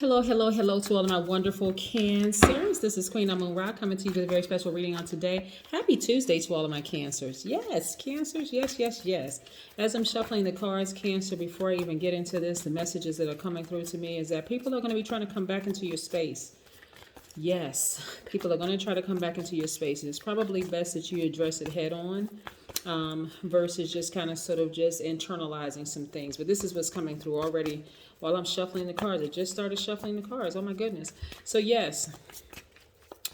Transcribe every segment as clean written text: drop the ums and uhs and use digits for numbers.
Hello, hello, hello to all of my wonderful Cancers. This is Queen Amun Ra coming to you with a very special reading on today. Happy Tuesday to all of my Cancers. Yes, Cancers, yes, yes, yes. As I'm shuffling the cards, Cancer, before I even get into this, the messages that are coming through to me is that people are going to be trying to come back into your space. Yes, people are going to try to come back into your space. It's probably best that you address it head on versus just kind of sort of just internalizing some things. But this is what's coming through already while I'm shuffling the cards. I just started shuffling the cards. Oh my goodness. So yes.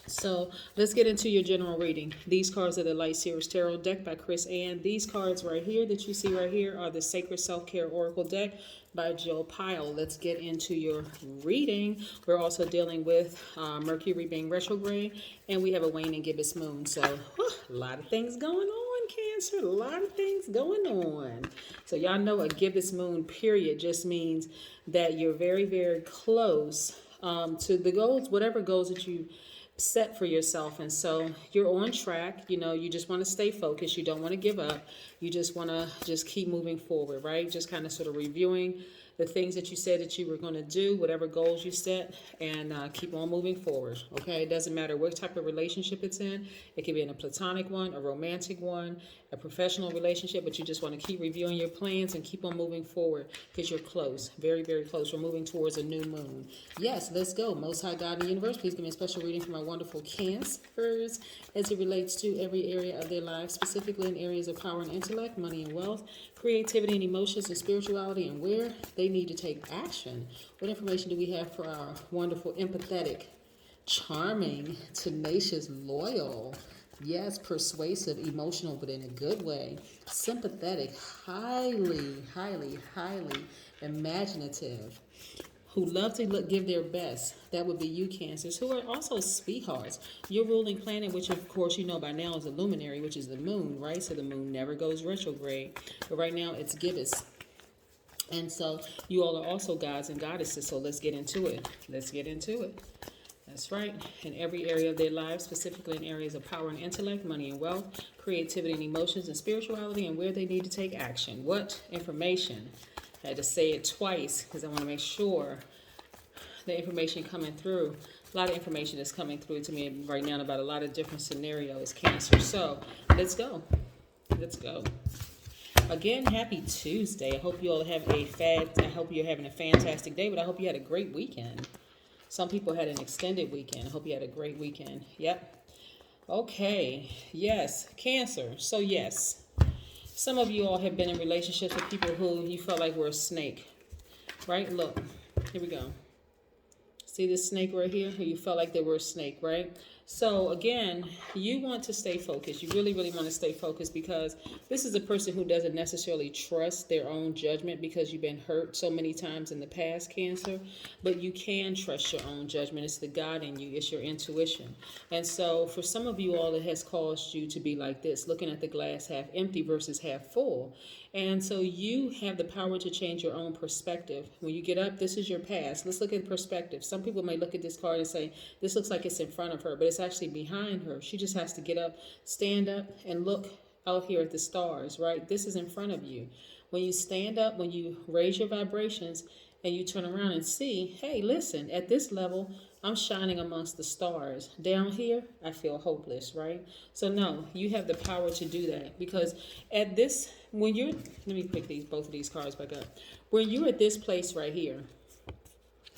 So let's get into your general reading. These cards are the Light Series Tarot deck by Chris Ann. These cards right here that you see right here are the Sacred Self-Care Oracle deck by Jill Pyle. Let's get into your reading. We're also dealing with Mercury being retrograde, and we have a waning gibbous moon. So a lot of things going on, Cancer. A lot of things going on. So y'all know a gibbous moon period just means that you're very, very close to the goals, whatever goals that you set for yourself. And so you're on track. You just want to stay focused. You don't want to give up. You just want to just keep moving forward, right? Just kind of sort of reviewing the things that you said that you were going to do, whatever goals you set, and keep on moving forward. Okay, it doesn't matter what type of relationship it's in. It could be in a platonic one, a romantic one, a professional relationship, but you just want to keep reviewing your plans and keep on moving forward because you're close, very, very close. We're moving towards a new moon. Yes, let's go. Most High God in the universe, please give me a special reading for my wonderful Cancers as it relates to every area of their lives, specifically in areas of power and intellect, money and wealth, creativity and emotions and spirituality, and where they need to take action. What information do we have for our wonderful, empathetic, charming, tenacious, loyal, yes, persuasive, emotional, but in a good way, sympathetic, highly, highly, highly imaginative, who love to give their best? That would be you, Cancers, who are also sweethearts. Your ruling planet, which of course you know by now is a luminary, which is the moon, right? So the moon never goes retrograde. But right now it's gibbous. And so you all are also gods and goddesses. So let's get into it. Let's get into it. That's right. In every area of their lives, specifically in areas of power and intellect, money and wealth, creativity and emotions and spirituality, and where they need to take action. What information? I had to say it twice because I want to make sure the information coming through. A lot of information is coming through to me right now about a lot of different scenarios, Cancer. So let's go. Let's go. Again, happy Tuesday. I hope you all have I hope you're having a fantastic day, but I hope you had a great weekend. Some people had an extended weekend. I hope you had a great weekend. Yep. Okay. Yes. Cancer. So yes. Some of you all have been in relationships with people who you felt like were a snake, right? Look, here we go. See this snake right here? You felt like they were a snake, right? So again, you want to stay focused. You really, really want to stay focused because this is a person who doesn't necessarily trust their own judgment because you've been hurt so many times in the past, Cancer. But you can trust your own judgment. It's the God in you. It's your intuition. And so for some of you all, it has caused you to be like this, looking at the glass half empty versus half full. And so you have the power to change your own perspective. When you get up, this is your past. Let's look at perspective. Some people may look at this card and say, this looks like it's in front of her, but it's actually behind her. She just has to get up, stand up, and look out here at the stars, right? This is in front of you. When you stand up, when you raise your vibrations, and you turn around and see, hey, listen, at this level, I'm shining amongst the stars. Down here, I feel hopeless, right? So no, you have the power to do that because at this, when you're, let me pick both of these cards back up. When you're at this place right here,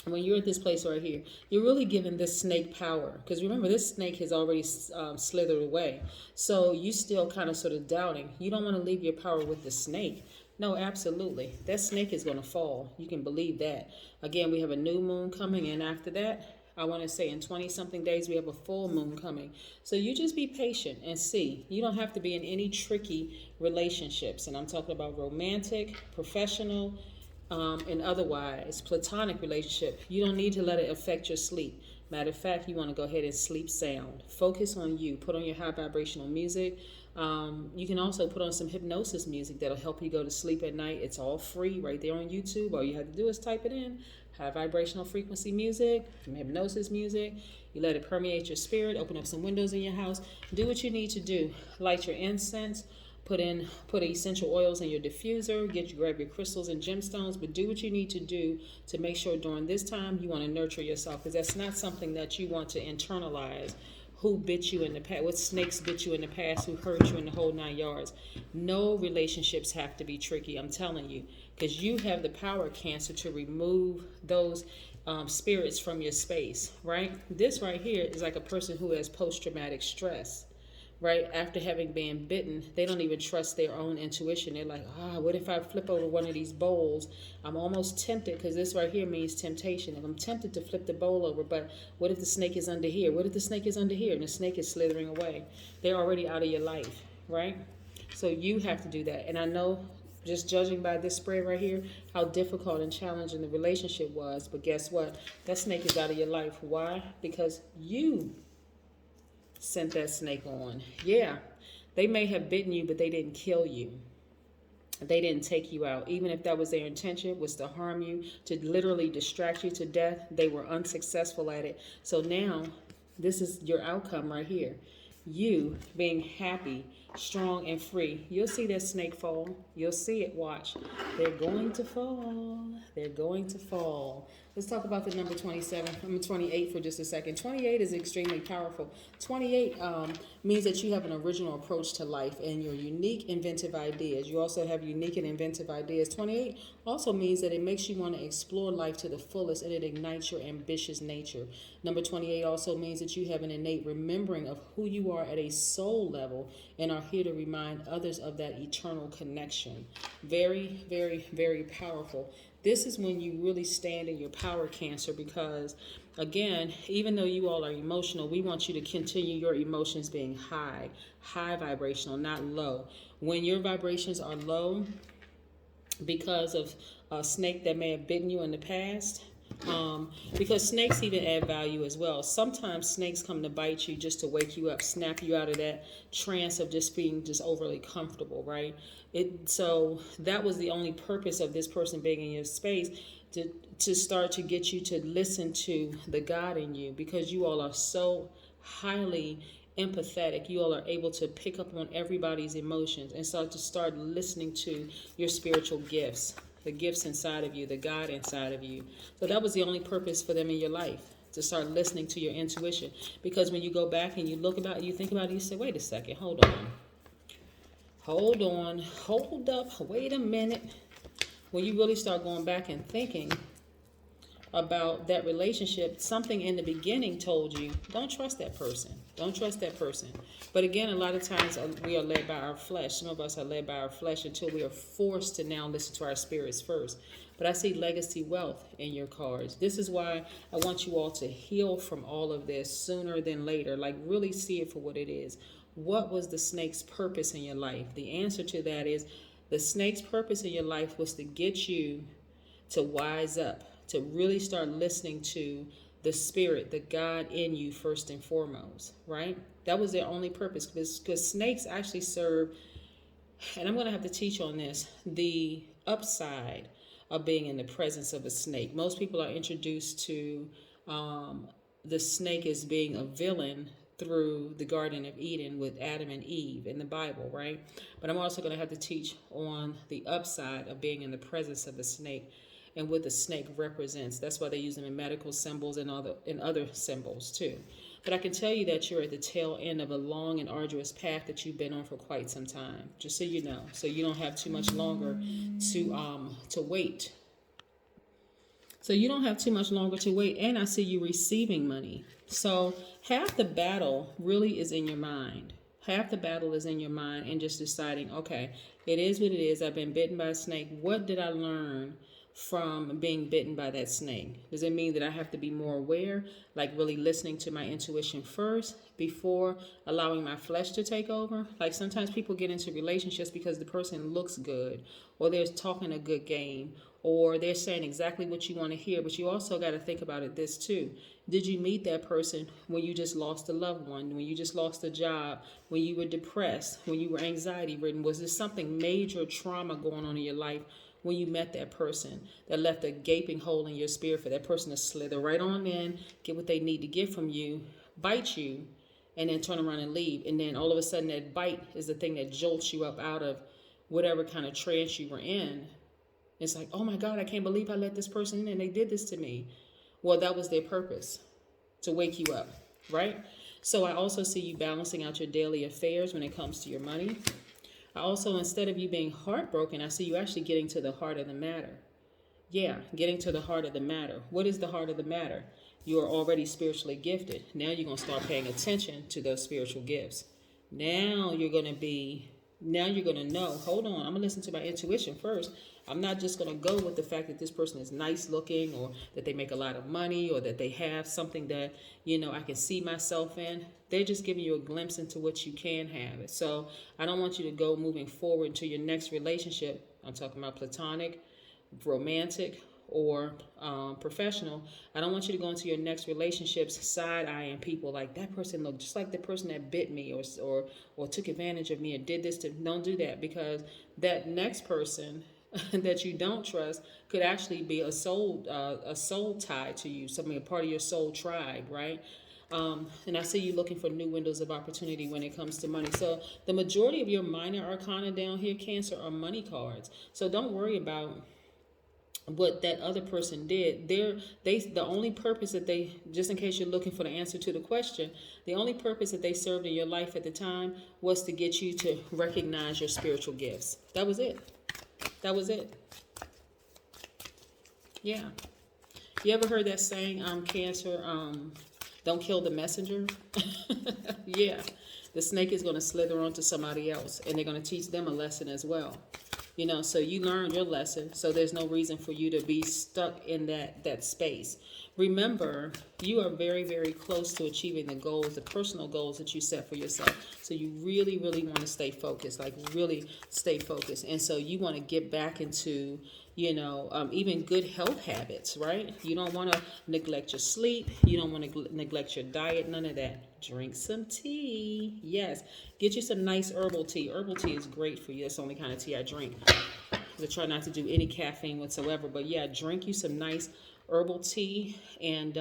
you're really giving this snake power. Because remember, this snake has already slithered away. So you still kind of sort of doubting. You don't want to leave your power with the snake. No, absolutely. That snake is going to fall. You can believe that. Again, we have a new moon coming, and after that, I want to say in 20-something days, we have a full moon coming. So you just be patient and see. You don't have to be in any tricky relationships. And I'm talking about romantic, professional, and otherwise, platonic relationship. You don't need to let it affect your sleep. Matter of fact, you want to go ahead and sleep sound. Focus on you. Put on your high vibrational music. You can also put on some hypnosis music that'll help you go to sleep at night. It's all free right there on YouTube. All you have to do is type it in. High vibrational frequency music, some hypnosis music. You let it permeate your spirit. Open up some windows in your house. Do what you need to do. Light your incense. Put essential oils in your diffuser. Grab your crystals and gemstones, but do what you need to do to make sure during this time you want to nurture yourself, because that's not something that you want to internalize. Who bit you in the past? What snakes bit you in the past? Who hurt you in the whole 9 yards? No relationships have to be tricky, I'm telling you, because you have the power, Cancer, to remove those spirits from your space, right? This right here is like a person who has post-traumatic stress, right? After having been bitten, they don't even trust their own intuition. They're like, what if I flip over one of these bowls? I'm almost tempted, because this right here means temptation. If I'm tempted to flip the bowl over, but what if the snake is under here? What if the snake is under here and the snake is slithering away? They're already out of your life, right? So you have to do that. And I know, just judging by this spread right here, how difficult and challenging the relationship was. But guess what? That snake is out of your life. Why? Because you sent that snake on. Yeah, they may have bitten you, but they didn't kill you. They didn't take you out. Even if that was their intention, was to harm you, to literally distract you to death, they were unsuccessful at it. So now, this is your outcome right here. You being happy, strong, and free. You'll see that snake fall. You'll see it. Watch. They're going to fall. They're going to fall. Let's talk about the number 28 for just a second. 28 is extremely powerful. 28 means that you have an original approach to life and your unique, inventive ideas. You also have unique and inventive ideas. 28 also means that it makes you want to explore life to the fullest, and it ignites your ambitious nature. Number 28 also means that you have an innate remembering of who you are at a soul level and are here to remind others of that eternal connection. Very, very, very powerful. This is when you really stand in your power, Cancer, because, again, even though you all are emotional, we want you to continue your emotions being high vibrational, not low. When your vibrations are low because of a snake that may have bitten you in the past, because snakes even add value as well. Sometimes snakes come to bite you just to wake you up, snap you out of that trance of just being just overly comfortable, right? So that was the only purpose of this person being in your space, to start to get you to listen to the God in you, because you all are so highly empathetic. You all are able to pick up on everybody's emotions and start listening to your spiritual gifts, the gifts inside of you, the God inside of you. So that was the only purpose for them in your life, to start listening to your intuition. Because when you go back and you look about it, you think about it, you say, wait a second, hold up, wait a minute. When you really start going back and thinking about that relationship, something in the beginning told you, don't trust that person. Don't trust that person. But again, a lot of times we are led by our flesh. Some of us are led by our flesh until we are forced to now listen to our spirits first. But I see legacy wealth in your cards. This is why I want you all to heal from all of this sooner than later. Like, really see it for what it is. What was the snake's purpose in your life? The answer to that is, the snake's purpose in your life was to get you to wise up, to really start listening to the spirit, the God in you first and foremost, right? That was their only purpose, because snakes actually serve, and I'm going to have to teach on this, the upside of being in the presence of a snake. Most people are introduced to the snake as being a villain through the Garden of Eden with Adam and Eve in the Bible, right? But I'm also going to have to teach on the upside of being in the presence of the snake and what the snake represents. That's why they use them in medical symbols and other symbols too. But I can tell you that you're at the tail end of a long and arduous path that you've been on for quite some time, just so you know. So you don't have too much longer to wait. So you don't have too much longer to wait. And I see you receiving money. So half the battle really is in your mind. Half the battle is in your mind and just deciding, okay, it is what it is. I've been bitten by a snake. What did I learn from being bitten by that snake? Does it mean that I have to be more aware, like really listening to my intuition first before allowing my flesh to take over? Like, sometimes people get into relationships because the person looks good, or they're talking a good game, or they're saying exactly what you want to hear. But you also got to think about it this too. Did you meet that person when you just lost a loved one, when you just lost a job, when you were depressed, when you were anxiety ridden? Was there something major trauma going on in your life when you met that person that left a gaping hole in your spirit for that person to slither right on in, get what they need to get from you, bite you, and then turn around and leave. And then all of a sudden that bite is the thing that jolts you up out of whatever kind of trance you were in. It's like, oh my God, I can't believe I let this person in and they did this to me. Well, that was their purpose, to wake you up, right? So I also see you balancing out your daily affairs when it comes to your money. I also, instead of you being heartbroken, I see you actually getting to the heart of the matter. Yeah, getting to the heart of the matter. What is the heart of the matter? You are already spiritually gifted. Now you're going to start paying attention to those spiritual gifts. Now you're going to know, hold on, I'm going to listen to my intuition first. I'm not just going to go with the fact that this person is nice looking, or that they make a lot of money, or that they have something that, I can see myself in. They're just giving you a glimpse into what you can have. So I don't want you to go moving forward to your next relationship. I'm talking about platonic, romantic, or professional. I don't want you to go into your next relationships side-eyeing people like, that person looked just like the person that bit me, or took advantage of me, or did this to. Don't do that, because that next person that you don't trust could actually be a soul tie to you, something, a part of your soul tribe, right? And I see you looking for new windows of opportunity when it comes to money. So the majority of your minor arcana down here, Cancer, are money cards. So don't worry about what that other person did. The only purpose that they, just in case you're looking for the answer to the question, the only purpose that they served in your life at the time was to get you to recognize your spiritual gifts. That was it. That was it. Yeah. You ever heard that saying, Cancer, don't kill the messenger? Yeah. The snake is going to slither onto somebody else, and they're going to teach them a lesson as well. So you learned your lesson, so there's no reason for you to be stuck in that space. Remember, you are very, very close to achieving the goals, the personal goals that you set for yourself. So you really, really want to stay focused, like really stay focused. And so you want to get back into, even good health habits, right? You don't want to neglect your sleep. You don't want to neglect your diet, none of that. Drink some tea. Yes. Get you some nice herbal tea. Herbal tea is great for you. That's the only kind of tea I drink. I try not to do any caffeine whatsoever. But yeah, drink you some nice herbal tea, and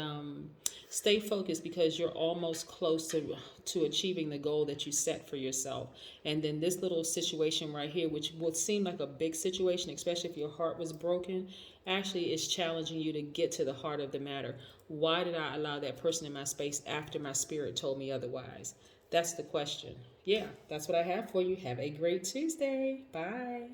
stay focused, because you're almost close to achieving the goal that you set for yourself. And then this little situation right here, which would seem like a big situation, especially if your heart was broken, actually is challenging you to get to the heart of the matter. Why did I allow that person in my space after my spirit told me otherwise? That's the question. Yeah, that's what I have for you. Have a great Tuesday. Bye.